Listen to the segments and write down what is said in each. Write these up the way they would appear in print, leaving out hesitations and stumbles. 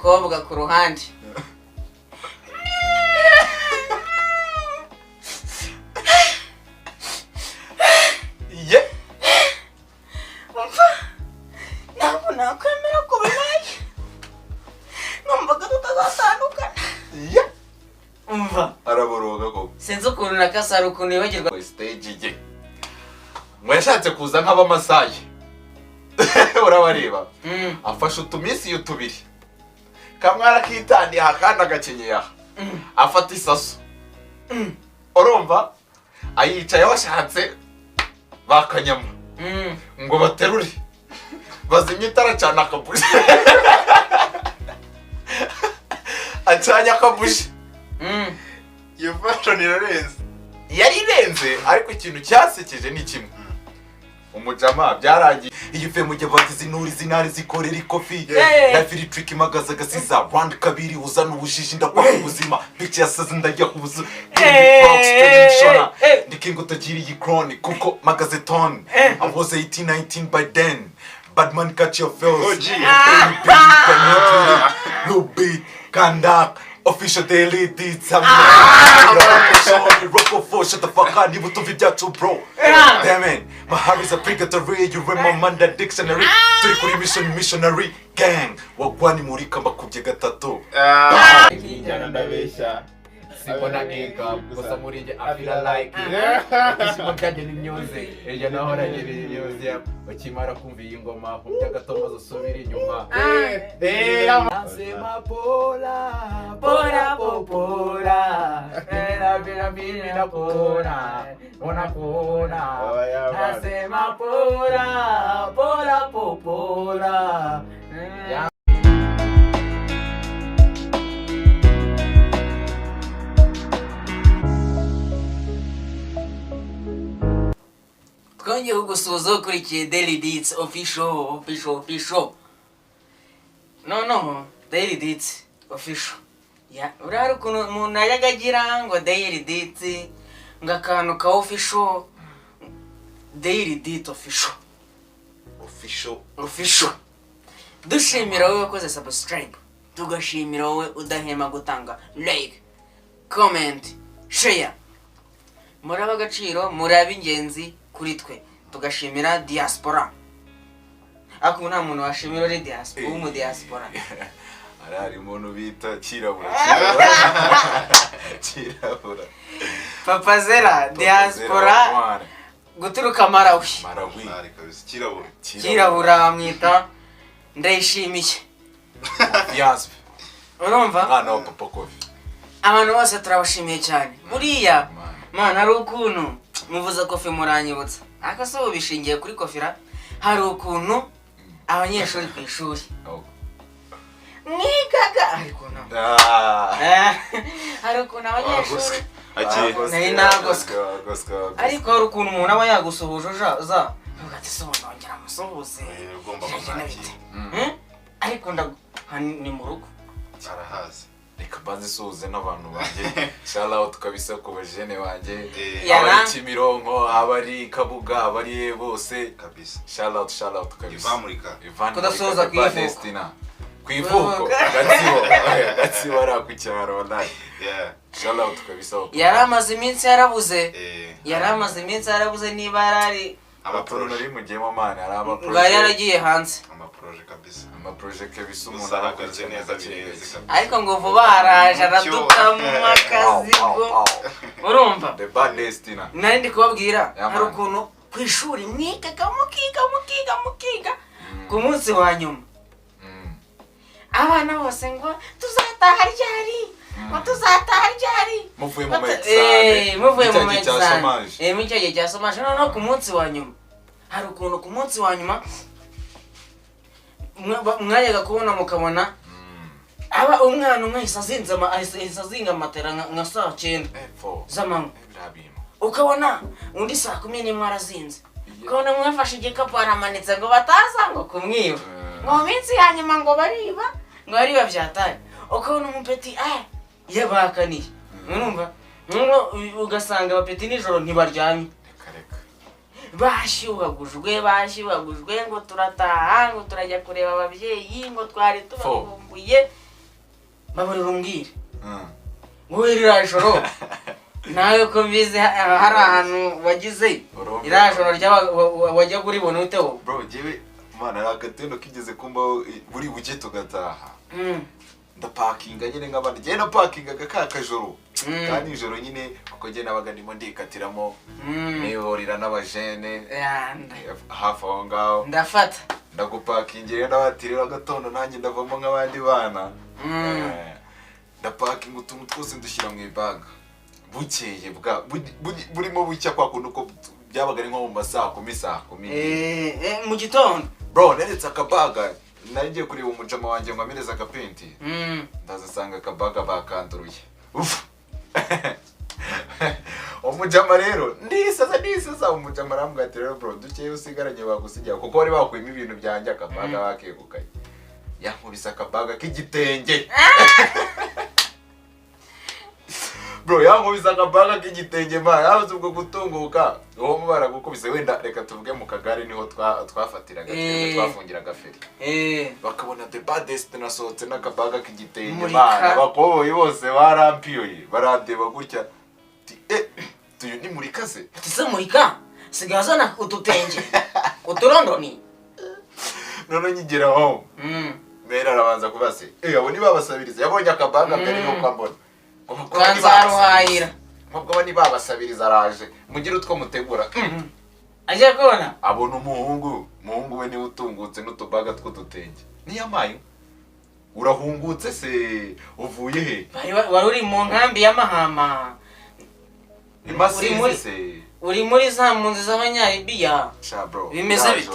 umukobwa ku ruhande ye umva ntabwo nakwemera ko bibaye numvaga tutazatandukana ye umva araboroga ko sinzi ukuntu nakasara ukuntu yibagirwa stage ye ngo yashatse kuza nk'abamasayi urabareba afashe utumisi y'utubiri kamwe arakitandiye akandi agakenyeye aha afata isaso urumva ayicaye washatse bakanyama ngo baterure bazimye itara cyane akabuye acanye akabuye iyo fashion irarenze yari irenze ariko ikintu cyasekeje ni kimwe umujama byaragiye iyo uvuye mu gihe zinuri zinari zikorera ikofi na filitrick imagaza gasiza round kabiri uzana ubujiji ndakwa ubuzima picture yasaze ndajya kubuza ndikingo tagiriye crony kuko magazeton I was 18-19 by then bad man catch your feels no beat conduct official daily deeds Hamwe rock for shut the fuck up niba utumva ibyacu bro damn it my heart is a purgatory you read my mind dictionary turi kuri missionary gang wagwani mulika mbakubye gatatu kijana ndabesha sibona neka gusa muri nge I feel like ishimo byaje ni music ejo nahora ngira music bakimara kumva iyi ngoma kumva gatomo zosubira inyuma nasema pola pola pola bila bila pola ona pola nasema pola pola pola twongeye gusuhuza ukurikiye Daily Deeds official no Daily Deeds official ya urari ukuntu umuntu yajaga agira ngo Daily Deeds ngo akantu ka official Daily Deeds official dushimira wowe wakoze subscribe tugashimira wowe udahema gutanga like comment share muraba agaciro muraba ingenzi kuri twe tugashimira diaspora ako nta muntu washimira uri diaspora mu diaspora ari umuntu bita kirabura Papa Zera diaspora guturuka Malawi kirabura bamwita ndayishimiye yazwe urumva mwana wa Papa Kofi abantu bose turabashimiye cyane buriya mana hari ukuntu muvuze Kofi muranyibutsa aka so bishingiye kuri Kofira hari ukuntu abanyeshuri ku ishuri mwigaga ariko na hari ukuntu abanyeshuri ariko hari ukuntu umuntu aba yagusuhuje za ugati so nongera musuhuze ariko ni mu rugo arahaza reka baze suze n'abantu banje inshallah tukabisa ku bajene banje abari Kimironko abari Kabuga abari bose kabisa inshallah tukabisa IVAN MULIKA kudasoza kwivuko gatsibo ara ku cyaro wallahi inshallah tukabisa yaramaze iminsi yarabuze niba ari abaprono ari mu gemo mana ari abaprono bari yaragiye hanze amaproje kabisa amaproje kabisa umuntu aragaze neza bireze ariko ngo vuba haraje aradukamwa akazigo urumva the bad destina nari ndi kubabwira hari ukuntu ku ishuri mwigaga mukiga ku munsi wa nyuma abana bose ngo tuzataha ryari muvuye mu examen mu cyagiye cya chômage no ku munsi wa nyuma hari ukuntu ku munsi wa nyuma mwayaga kubona mukabona aba umwana umwe isazinga matera nka saa 9 z'amanywa ukabona undi saa 10 arazinze ukabona mwafashe igikapu aramanitse ngo bataza ngo kumwiba ngo minsi ya nyuma ngo bariba byataye ukabona umupeti yabakaniye urumva ugasanga abapeti nijoro ntibaryamye bashyuhagujwe ngo turataha ngo turajya kureba ababyeyi ngo twari tubabumbuye baburira umbwire wowe ririya joro nawe ko mbizi hari ahantu wagize iriya joro wajya kuribona ute wowe bro jewe mana ari agatendo kigeze kumba buri buke tugataha ndapakinga nyine nk'abandi njye napakingaga ka kajoro kandi ijoro nyine kuko njye nabaga ndimo ndikatiramo nihorera n'abajene hafi aho ngaho ndafata ndagupakingira n'abatirira agatondo nanjye ndavamo nk'abandi bana ndapakinga utuntu twose ndushyira mu ibaga bukeye burimo bucya kwa kuntu ko byabaga ari nko mu masaha 10 mu gitondo bro neretse akabaga nagiye kureba umujama wanjye ngo amereze agapenti ndazasanga akabaga bakanduruye umujama rero ndisaza umujama arambwira ati rero bro dukeye usigaranye bagusigira kuko bari bakuyemo ibintu byanjye akabaga bakegukaye yankubise akabaga k'igitenge bro yankubise akabaga k'igitenge ma yabuze ubwo gutunguka uwo mubara gukubise wenda reka tuvuge mu kagare niho twafatiraga twafungiraga feri bakabona the baddest nasohotse n'akabaga k'igitenge bana bakoboye bose barampiyoye barandeba gutya tuyo ni mulika se tise mulika sigazana ututenge uturondoni none nyigera ho mera arabanza kubase abo ni babasabiriza yabonye akabaga karimo kwambona kwanza ruhayira mubwo bani babasabiriza araje mugira utwo mutegura aje kona abona umuhungu we ni utungutse n'utubaga tw'udutenge niyamaye urahungutse se uvuye he wari uri mu nkambi y'amahama imasizi se uri muri za mpunzi z'abanyaribiya cha bro bimeze bite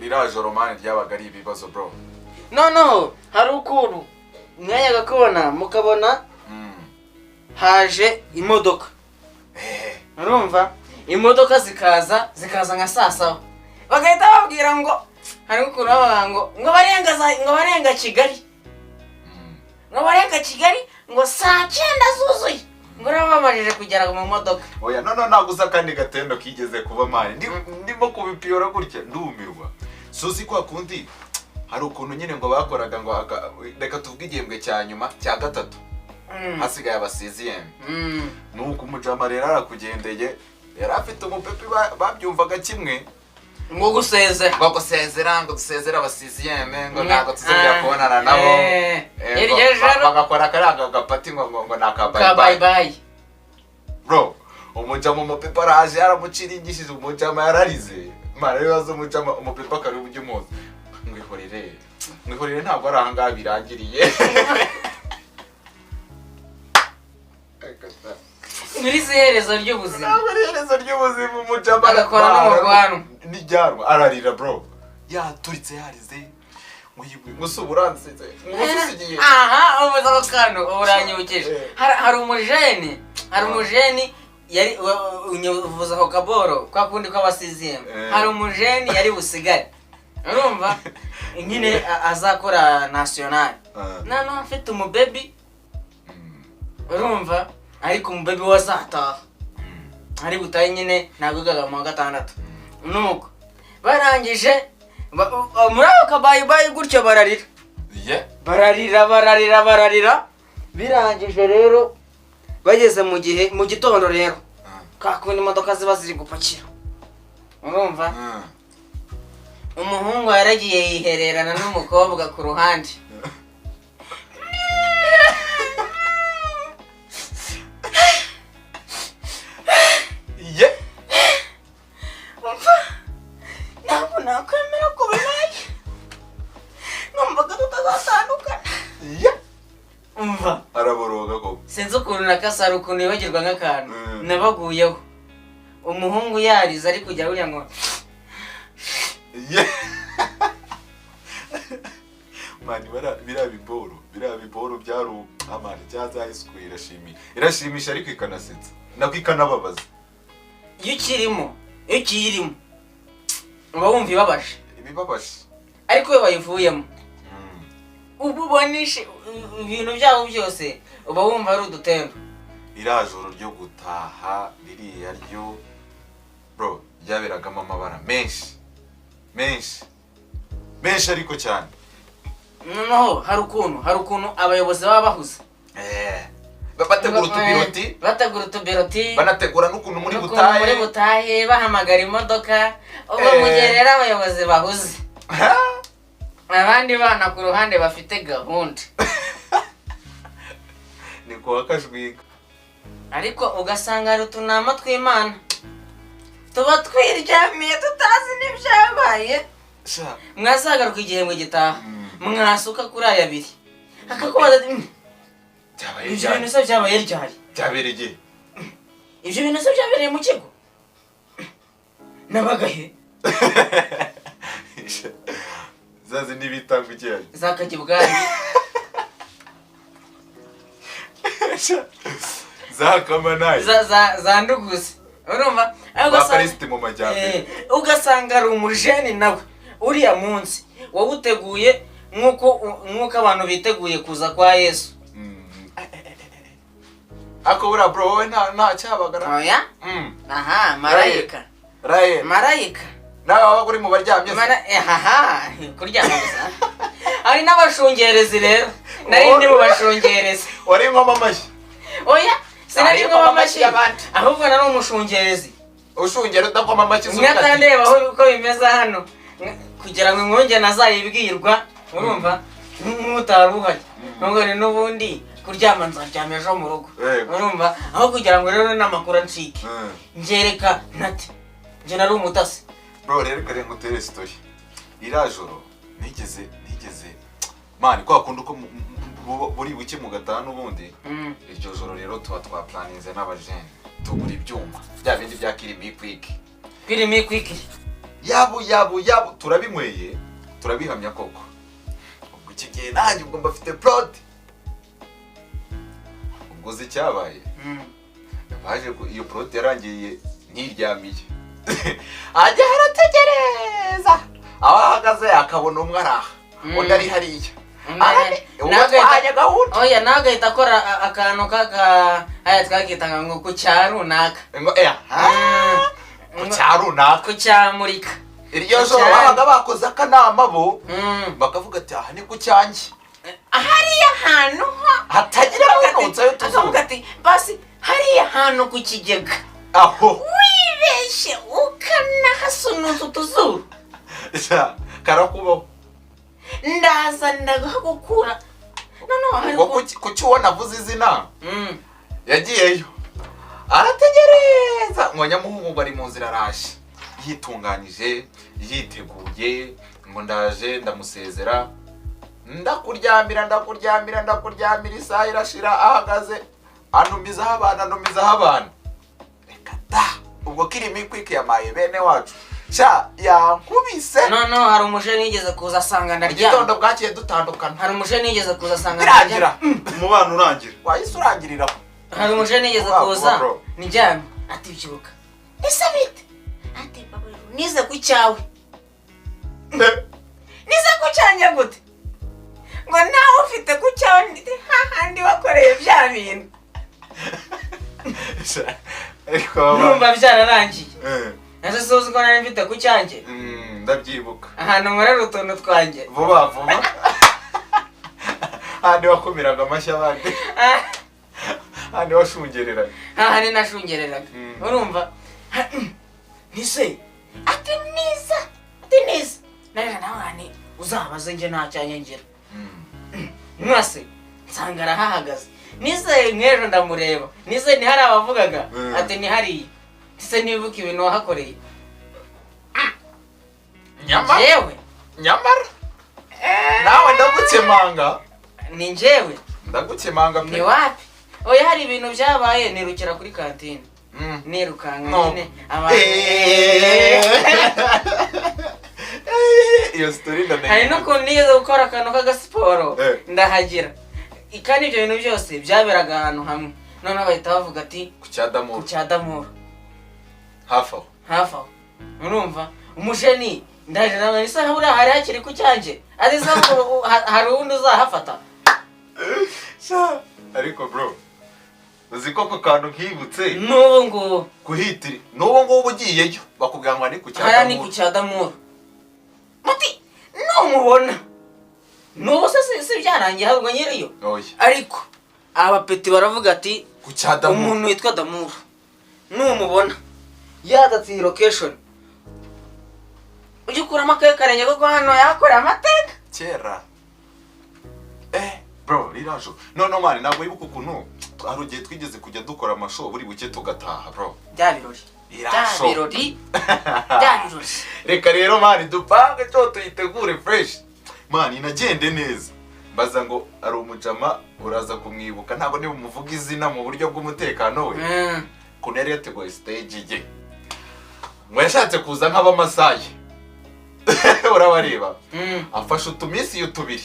rirajoro man ryabaga ari ibibazo bro no hari ukuntu mwayaga kubona mukabona haje imodoka urumva imodoka zikaza nka saa 7 bagahita babwira ngo hari ukuntu bavuga ngo barenga Kigali ngo barenga Kigali ngo saa 9 zuzuye ngo rabamajije kugera mu modoka oya no naguza kandi gatendo kigeze kuba mari ndimo kubipiyora gutya ndumirwa suzi kwa kundi hari ukuntu nyine ngo bakoraga ngo reka tuvuge igihembwe cya nyuma cya gatatu hasigaye abasiziyeme nuko umujama rero arakugendeye yari afite umupepe babyumvaga kimwe ngo gusezera ngo dusezera abasiziyeme ngo ntabwo tuzongera kubonana nabo bagakora karanga gapati ngo nakabayi bro umujama umupepe araje yaramuciringishije umujama yararize mara bibazo umujama umupepe akari ujye umuzi mwihorere ntabwo ari ahangaha birangiriye muri iherezo ry'ubuzima umujama agakora n'umurwano n'ijyanwa ararira bro yaturitse yarize ngusu buransetse ngususigiye aha ubuza ko kano uranyibukije hari umujeni yari uvuza ko kaboro kwa kundi kw'abasiziyeme hari umujeni yari busigare urumva nyine azakora national nano afite umubebi urumva ariko umubebi wazataha ari butaye nyine nagugaga mu 6 nuko barangije muri ako kabayi gutyo bararira birangije rero bageze mu gitondo rero kakundi imodoka ziba ziri gupakira urumva umuhungu yaragiye yihererana n'umukobwa ku ruhande ntabwo nakwemera ko bibaye numvaga tutazatandukana umva araboroga ko sinzi ukuntu nakasara ukuntu yibagirwa nk'akantu nabaguyeho umuhungu yarize ari kujya burya ngo mani biriya biboro byaru amani cyaza isuku irashimisha ariko ikanasetsa nako ikanababaza iyo ukiyirimo uba wumva ibibabaje ariko iyo bayivuyemo ubu ubonishe ibintu byabo byose uba wumva ari udutendo irajoro ryo gutaha ririya ryo bro ryabiragamo amabara menshi ariko cyane no hari ukuntu abayobozi baba bahuze bategura utubiroti banategura n'ukuntu muri butahe bahamagara imodoka ubwo mu gihe rero abayobozi bahuze abandi bana ku ruhande bafite gahunda ni kuwa kajwiga ariko ugasanga hari utunama tw'Imana tuba twiryamiye tutazi n'ibyabaye mwazagaruka igihembwe gitaha mwasuka kuri aya abiri akakubaza ibyo bintu se byabaye ryari byabereye ibyo bintu se byabereye mu kigo nabagahe zazi n'ibitanga icyayi zakajya ubwari zakamanaye zanduguze urumva ugasanga ari umujeni nawe uriya munsi wawuteguye nk'uko abantu biteguye kuza kwa Yesu ako buriya bro wowe nta cyabagara oya aha marayika nawe waba uri mu baryamye kuryama gusa hari n'abashungerezi rero nari ndi mu bashungerezi wari nkoma amashyi oya sinari nkoma amashyi ahubwo nari umushungerezi ushungera udakoma amashyi mwatandeba uko bimeze hano kugira ngo inkonge nazayibwirwa urumva nk'utari uhari nubwo ni n'ubundi kuryama nzaryama ejo mu rugo urumva aho kugira ngo rero n'amakuru ancike ngereka ntati njye nari umutasi bro rero kare ngutere story irajoro nigeze mani kwa kundi uko buri buke mu gatanu ubundi iryo joro rero tuba twaplaninze n'abajene tugura ibyuma bya bindi bya kirimi quick yabu turabinyweye turabihamya koko ubwo iki gihe nanjye ubwo mbafite plot ubwo zicyabaye baje iyo plot yarangiye ntiryamiye ajya harategereza aho ahagaze akabona umwe araha undi ari hariya oya nagahita akora akantu aya twakitaga ngo ku cya runaka ku cya murika iryo joro babaga bakoze akanama bo bakavuga ati aha ni ku cyanjye hariya hantu hatagira akanutsayo tuzuba ati basi hariya hantu ku kigega aho wibeshye ukanahasunuza utuzuru karakubaho ndaza ndagukura kuki ubona avuze izina yagiyeyo arategereza ngo nyamuhungu bari mu nzira araje yitunganyije yiteguye ngo ndaje ndamusezera ndakuryamira isaha irashira ahagaze anumizaho abantu reka da ubwo kirimi quick yamaye bene wacu yankubise no hari umujeni yigeze kuza asanga ndaryama igitondo bwakiye dutandukana hari umujeni yigeze kuza asanga ndaryama umubano urangira wahise urangiriraho hari umujeni yigeze kuza nijyana ati byuka ese bite ati baba nize ku cyawe nize ku cyanjye gute ngo nawe ufite ku cyawe hahandi wakoreye bya bintu numva byararangiye ese suzi ko nari mfite ku cyanjye ndabyibuka ahantu nkorera utuntu twanjye vuba handi wakumiraga amashyi abandi handi washungereraga hahandi nashungereraga urumva nise ati niza naje nawe uzabaze njye nta cyanjye ngira mwase nsanga arahahagaze nise nk'ejo ndamureba nise ntihari abavugaga ati ntihariye ese nibuka ibintu wahakoreye nyamara nawe ndagukemanga ni njyewe ndagukemanga ni wapi oya hari ibintu byabaye nirukira kuri kantine nirukanga nyine iyo story ndamenye hari n'ukuntu nigeze gukora akantu k'agasiporo ndahagira kandi ibyo bintu byose byaberaga ahantu hamwe noneho bahita bavuga ati ku cyadamuru hafi aho urumva umujeni ndaje nawe isaha buriya hari hakiri ku cyanjye ari zo hari uwundi uzahafata ariko bro uzi ko kantu nkibutse n'ubu ngubu kuhitira n'ubu ngubu ugiyeyo bakubwira ngo ni ku cyadamuru haya ni ku cyadamuru muti numubona no se byarangiye ahubwo nyiriyo oya ariko abapeti baravuga ati kucyadamu umuntu witwa Damuru numubona yadatse iyi location ujye kurama akaye karenge ko hano yakora amateka kera bro rirajo no mani ntabwo yibuka ukuntu hari ugiye twigeze kujya dukora amashow buri buke tugataha bro byabirori reka rero mani dupange cyo tuyitegure fresh mani nagende neza baza ngo ari umujama uraza kumwibuka ntabwo niba umuvuga izina mu buryo bw'umutekano we kuko yari yateguye stage ye ngo yashatse kuza nk'abamasayi urabareba afashe utumisi tubiri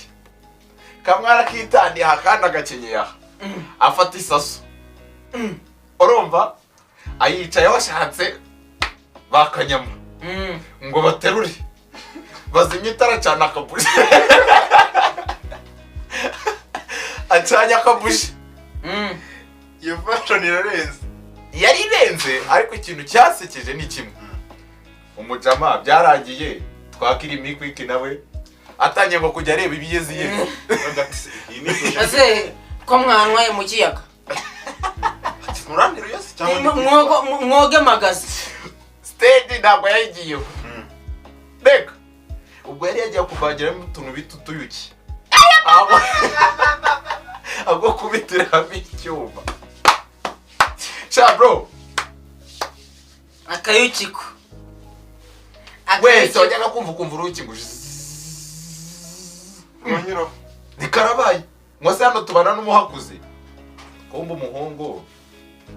kamwe arakitandiye akandi agakenyeye aha afata isaso urumva ayicaye washatse bakanyama ngo baterure bazimye itara cyane akabushi acanye akabushi iyo fashion irarenze yari irenze ariko ikintu cyasekeje ni kimwe umujama byarangiye twakira imikwiki nawe atangiye ngo kujya areba ibiyezi ye ase ko mwanwaye mu kiyaga muraniro yose cyangwa mwoge magazi stage ntabwo yayigiyeho reka ubwo yari yagiye kuvagiramo utuntu bita utuyuki ahubwo kubituramo icyuma sha bro akayukiko wese wajyaga kumva uruki ngo munyiro nikarabaye mwase hano tubana n'umuhakuzi kumba umuhungu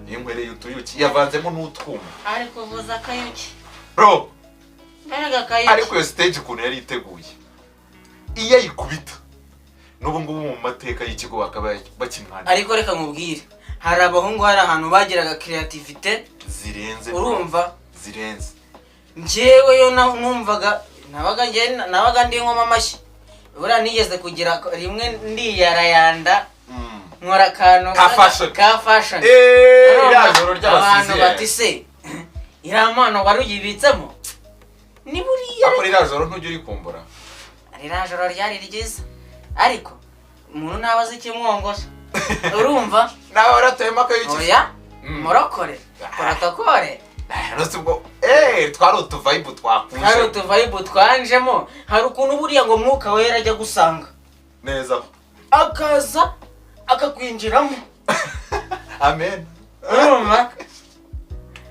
yingwereye utuyuki yavanzemo n'utwuma ariko vuza akayuki bro mbega akayuki ariko iyo stage ukuntu yari iteguye iyo ayikubita n'ubu ngubu mu mateka y'ikigo bakaba bakimwana ariko reka nkubwire hari abahungu hari ahantu bagiraga creativity zirenze urumva zirenze njyewe yo numvaga nabaga ndi ngoma amashyi buriya nigeze kugira rimwe ndiyarayanda nkora akantu ka fashion yajoro ry'abasizi abantu bati se irampano wari uyibitsemo ni buriya ako rirajoro ntujya uri kumbura rirajoro ryari ryiza ariko umuntu ntabazi ikimwongosha urumva nawe waratuyemo akayuki oya murokore protokole ubwo twari utuvayibu twakunje hari utuvayibu twanjemo hari ukuntu buriya ngo mwuka wera ajya gusanga neza akaza akakwinjiramo amen urumva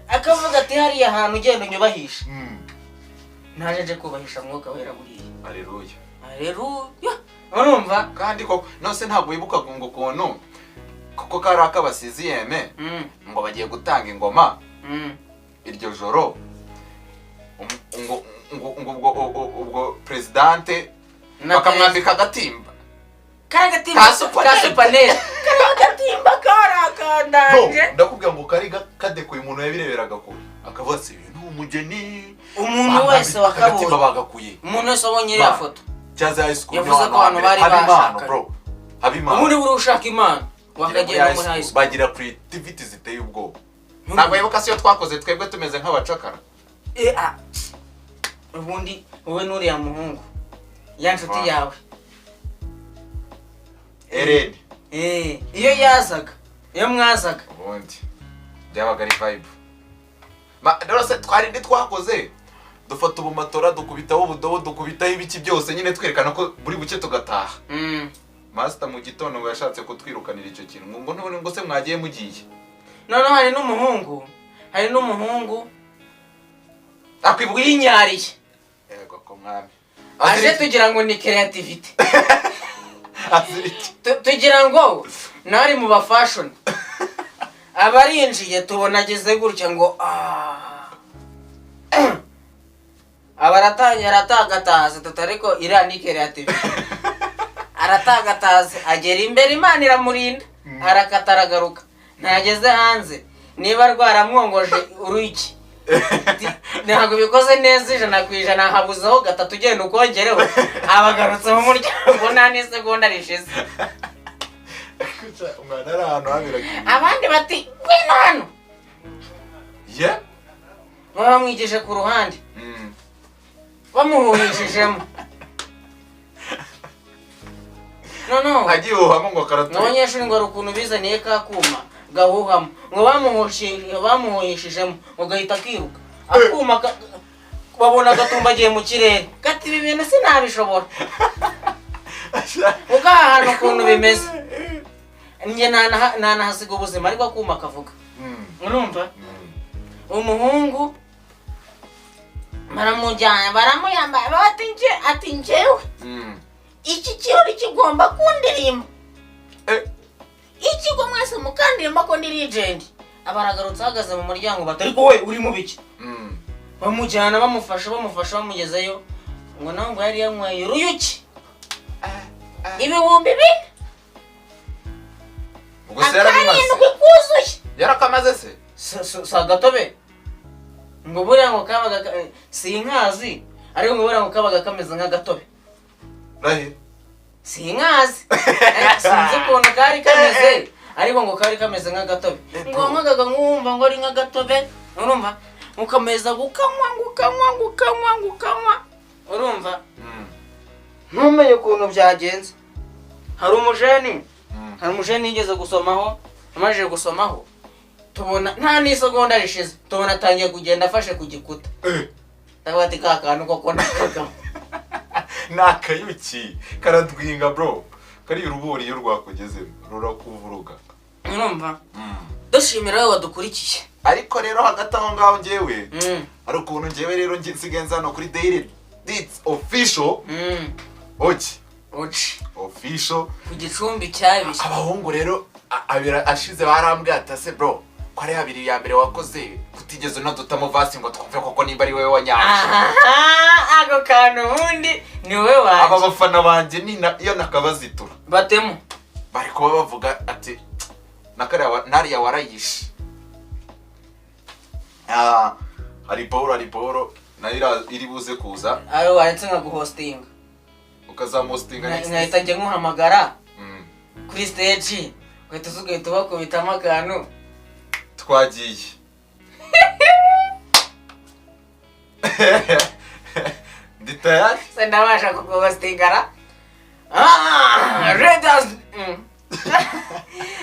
akavuga ati hariya hantu ugenda unyubahisha naje nje kubahisha mwuka wera buriya aleluya urumva kandi koko nose ntabwo wibuka ngo ukuntu kuko kari akabasizi yeme ngo bagiye gutanga ingoma iryo joro ubwo presidente bakamwambika agatimba ka supanete agatimba karakandanje ndakubwira ngo kari kadekuye umuntu yabireberaga kure akavuga se ni umugeni umuntu wese wakabonye bagakuye umuntu wese wabonye iriya foto cyaza high school yavuze ko abantu bari bashaka bro habimana ubundi buri ushaka imana wakagiye muri high school bagira creativity ziteye ubwoba ntabwo yibuka siyo twakoze twebwe tumeze nk'abacakara ubundi wowe n'uriya muhungu ya nshuti yawe Eren iyo yazaga iyo mwazaga ubundi byabaga ari vibe rero se twari ndi twakoze dufata ubumatora dukubitaho ubudobo dukubitaho ibiki byose nyine twerekana ko buri buke tugataha master mu gitondo ngo yashatse kutwirukanira icyo kintu ngo se mwagiye mugiye noneho hari n'umuhungu akwibuyinyariye yego ko mwami aje tugira ngo ni creativity tugira ngo nari mu ba fashion abarinjiye tubona ageze gutya ngo aratagataza tutariko iriya ni creativity aratagataza agera imbere imana iramurinda arakata aragaruka ntageze hanze niba rwaramwongoje uruki ntabwo bikoze neza 100% habuzeho gatatu ugenda ukongereho abagarutse mu muryango nta n'isegonda rishize umwana ari ahantu haberaga abandi bati wino hano bamwigije ku ruhande bamuhurishijemo no agihuhamo ngo karatuye n'abanyeshuri ngo rukuntu bizaniye ka kuma gahuhamo ngo bamuhoshejemo ngo gahita kiruka akuma babona gatumbagiye mu kirere gati ibi bintu sinabishobora ugahantu ukuntu bimeze njye nanahasiga ubuzima ariko akuma kavuga urumva umuhungu baramuyambaye ati njyewe iki kirori kigomba kundirimba ikigo mwese mukandirimba ko ndi legend abaragarutse ahagaze mu muryango batari ko we uri mu biki bamujyana bamufasha bamugezeyo ngo nawe ngo yari yanyweye uruyuki ibihumbi bine ubwo se yarabimaze kuzuye yarakamaze se sa gatobe ngo buriya ngo kabaga sinkazi ariko ngo buriya ngo kabaga kameze nk'agatobe rahe sinkazi sinzi ukuntu kari kameze ariko ngo kari kameze nk'agatobe ngo nkagaga nkumva ngo ari nk'agatobe urumva ukameza gukanywa urumva ntumenye ukuntu byagenze hari umujeni yigeze gusomaho amajije gusomaho tubona nta n'isegonda rishize tubona atangiye kugenda afashe ku gikuta ndavuga ati ka kantu koko nakagamo nakayuki karadwinga bro kari uruburi iyo rwakugezemo rurakuvuruga urumva dushimira wowe wadukurikiye ariko rero hagati aho ngaho njyewe ari ukuntu njyewe rero nsigaye nzano kuri daily deeds official oki official ku gicumbi cyabishye abahungu rero abira ashize barambwiye atase bro ko ari abiri ya mbere wakoze kutigeze unadutamo vasi ngo twumve koko nimba ari wewe wanyanje ako kantu ubundi ni wowe wanje aba bafana banje ni iyo nakabazitura batemo bari kuba bavuga ati nariya warayishe hari Paul nayo iri buze kuza ayo waretse nka guhostinga ukazamostinga nkahita njye nkuhamagara kuri stage ugahita ubakubitamo akantu twagiye ndi tayari se ndabasha kuguhostingara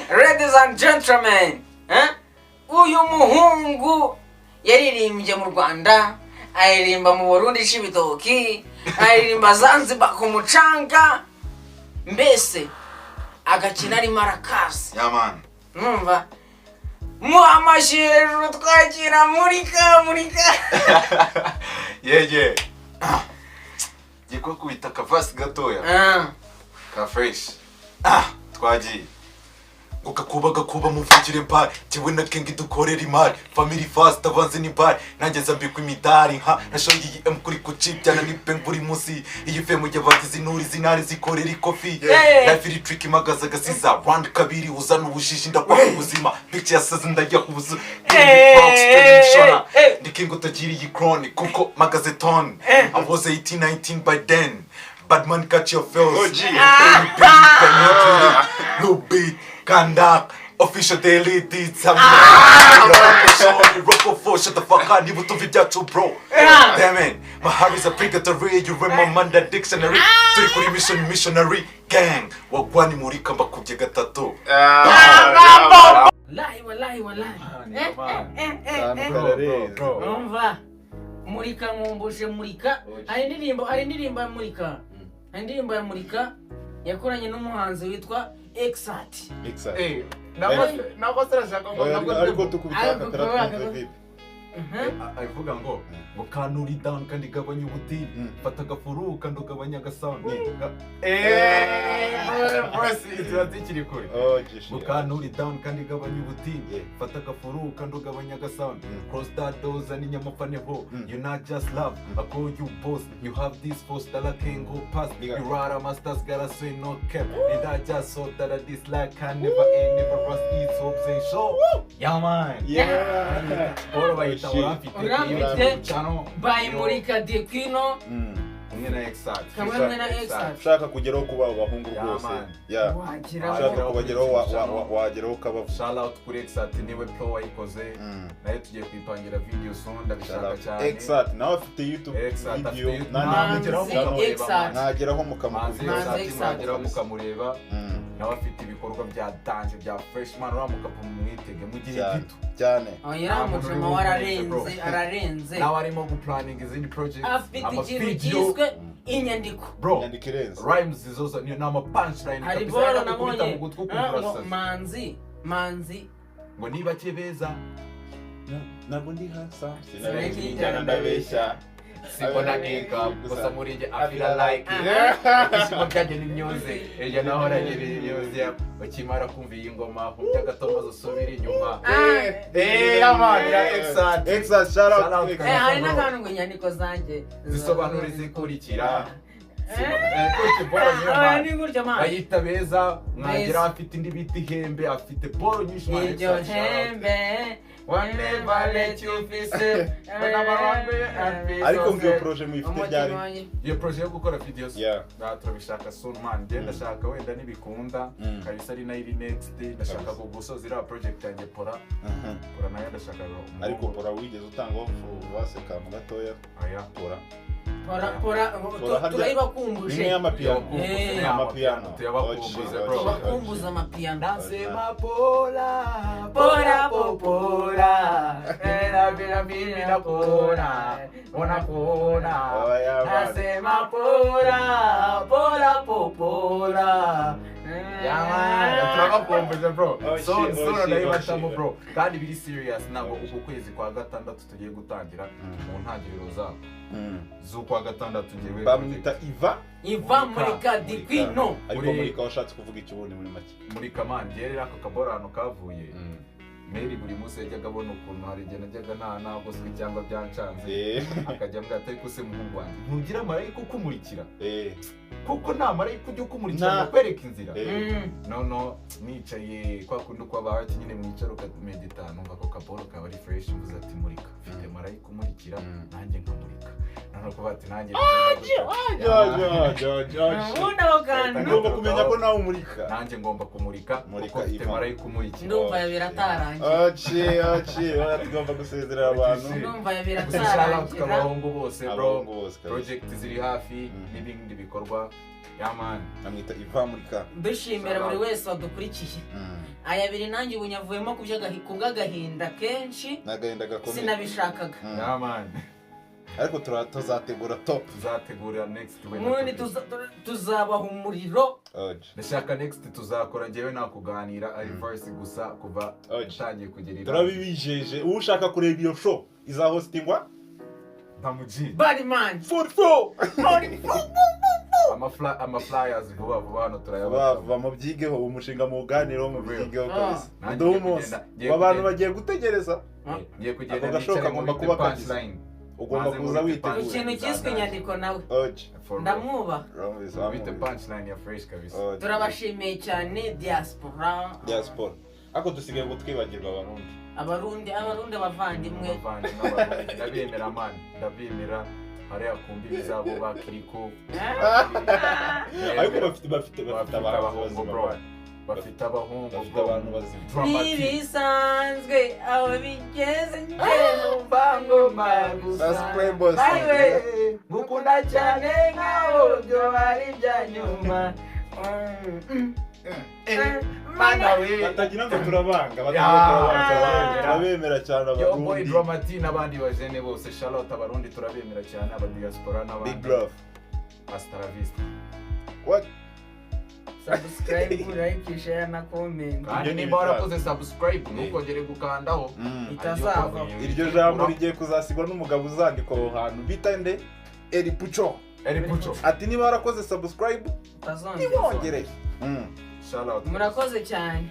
ladies and gentlemen uyu muhungu yaririmbye mu Rwanda aririmba mu Burundi Cibitoki aririmba Zanzibar ku mucanga mbese agakina ari marakasi yamani numva muhamashiro twakira murika yeye giko kubita kavasi gatoya ka fresh twagiye ukakuba muvugire mpari jewe na kengi dukorera imari family fast avanze ni bar nangeza mbikwa imidari nka nashoye em kuri kucibyana ni pen buri munsi iyi femu y'abati zinuri zinari zikorera ikofi life iri tricky magaza gasiza round kabiri uzana ubushishi ndakwa ubuzima picture yasaze ndajya kubuzu ndikingo tagira iyi chronic kuko magazeton I was 18-19 by then bad man catch your feels no beat Kandak, official daily deeds. Hamwe. Rock for shut the fuck up. You to video too, bro. Damn it, my Harry's a purgatory. You read my Manda dictionary. Three missionary gang. Wagwani mulika mbakubye gatatu. Wallahi. Umva. Mulika nkumbuje mulika. Hari indirimbo ya mulika. Indirimbo ya mulika yakoranye n'umuhanzi witwa Exact. Nako serashaka ngo ariko tukubitaka taravuga vipi avuga ngo kanuri down kandi gabanya ubutini fata gafuru kandi ugabanya gasound voice itazikiri kure kanuri down kandi gabanya ubutini fata gafuru kandi ugabanya gasound cross that doors and nyamapane ho you not just love I call you boss you have this force that I can't go past you rara masters gotta say no cap and I just saw that I dislike can never rust eats hopes and show yeah man urambite by Mulika de Quino hamwe na exact Hamwe na exact ushaka kugeraho kuba abahungu rwose ushaka kubageraho wageraho ukaba shout out kuri exact niwe pro wayikoze nayo tugiye kwipangira video soon ndabishaka cyane exact nawe afite YouTube video nageraho mukamureba nawe afite ibikorwa bya danje bya freshman uramuka mwitege mu gihe gito cyane yaramujema ararenze nawe arimo guplanning izindi projects afite ikintu cyiswe inyandiko bro yandikirenze rhymes izoza ni nama punchline kabisa nabonye manzi ngo niba kebeza ntabwo ndi hasa sinabijyana ndabeshya sibona neka gusa muringe afila like ishimo byaje n'imyuze ejo nahora nyiri imyuze bakimara kumva iyi ngoma humya gatomazo subira inyuma amana exact shout out hari n'akantu ngo inyandiko zanjye zisobanura izikurikira ayita beza mwagira afite indi biti hembe afite polo nyinshi iryo hembe whenever let you feel ariko ngiyo projet muyifite byari iyo projet yo gukora videos turabishaka soon man genda shaka wenda nibikunda kabisa ari nayo next ndashaka gusoza iriya project yanjye pora nayo ndashaka ariko pora wigeze utangaho baseka mu gatoya pora turayibakumbuje ni amapiyano tuyabakumbuza amapiyano nasema pora bila pora ona kuona nasema pora turabakumbuza bro so ndayibashamo bro kandi biri serious nabo uko kwezi kwa gatandatu tugiye gutangira mu ntangiriro zabo z'ukwa gatandatu ngewe bamwita IVAN MULIKA dikwino ariko Mulika washatse kuvuga iki ubundi muri make Mulika man rero ako kaborano kavuye Mary buri munsi yajyaga abona ukuntu hari igihe najyaga nagoswe cyangwa byancanze akajya mbwa atari kuse muhungu wanjye ntugira marayika ukumurikira kuko nta marayika ujya ukumurikira ngo kwereka inzira no nicaye kwa kundi uko abaha nyine mwicara ukamedita numva ako kaboro kaba ari fresh mvuze ati Mulika mfite marayika umurikira nanjye nkamurika none ko bati nanjye ngomba kumenya ko nawe umurika nanjye ngomba kumurika kuko mfite marayika umurikira ndumva yabiratarangiye tugomba gusezerera abantu ndumva yabiratarangiye abahungu bose bro project ziri hafi n'ibindi bikorwa yaman namwita IVAN MULIKA dushimira buri wese wadukurikiye ayabiri nanjye ubunyavuyemo kubw'agahinda kenshi n'agahinda gakomeye sinabishakaga yaman ariko tuzategura tuzategura next week tuzabaha umuriro ndashaka next tuzakora ngewe nakuganira ari verse gusa kuva utangiye kugerira turabibijeje ushaka kureba iyo show izahostingwa ntamuji bari man for ama flyers vuba hano turayabona mubyigeho umushinga muganiro mubyigeho kabisa ndumunsi abantu bagiye gutegereza ngiye kugenda nicara ngomba kuba punchline ugomba kuza witeguye ikintu cyiswe inyandiko nawe ndamwubaha bite punchline ya fresh kabisa turabashimiye cyane diaspora ako dusigaye ngo twibagirwa abarundi abavandimwe ndabemera man ndabemera hari akumbi bizabo bakiriko ariko bafite abahungu bro bafite abahungu abantu bazima nibisanzwe aho bigeze numva ngoma gusa ngukunda cyane nkaho byo bari bya nyuma batagira ngo turabanga turabemera cyane abarundi boy dramati n'abandi bajene bose Charlotte abarundi turabemera cyane aba diaspora n'abandi big love hasta la vista subscribe like share na comment kandi niba warakoze subscribe ntukongere gukandaho itazava iryo jambo rigiye kuzasigwa n'umugabo uzandika aho hantu bita nde Eripucho ati niba warakoze subscribe ntibongere Charlotte murakoze cyane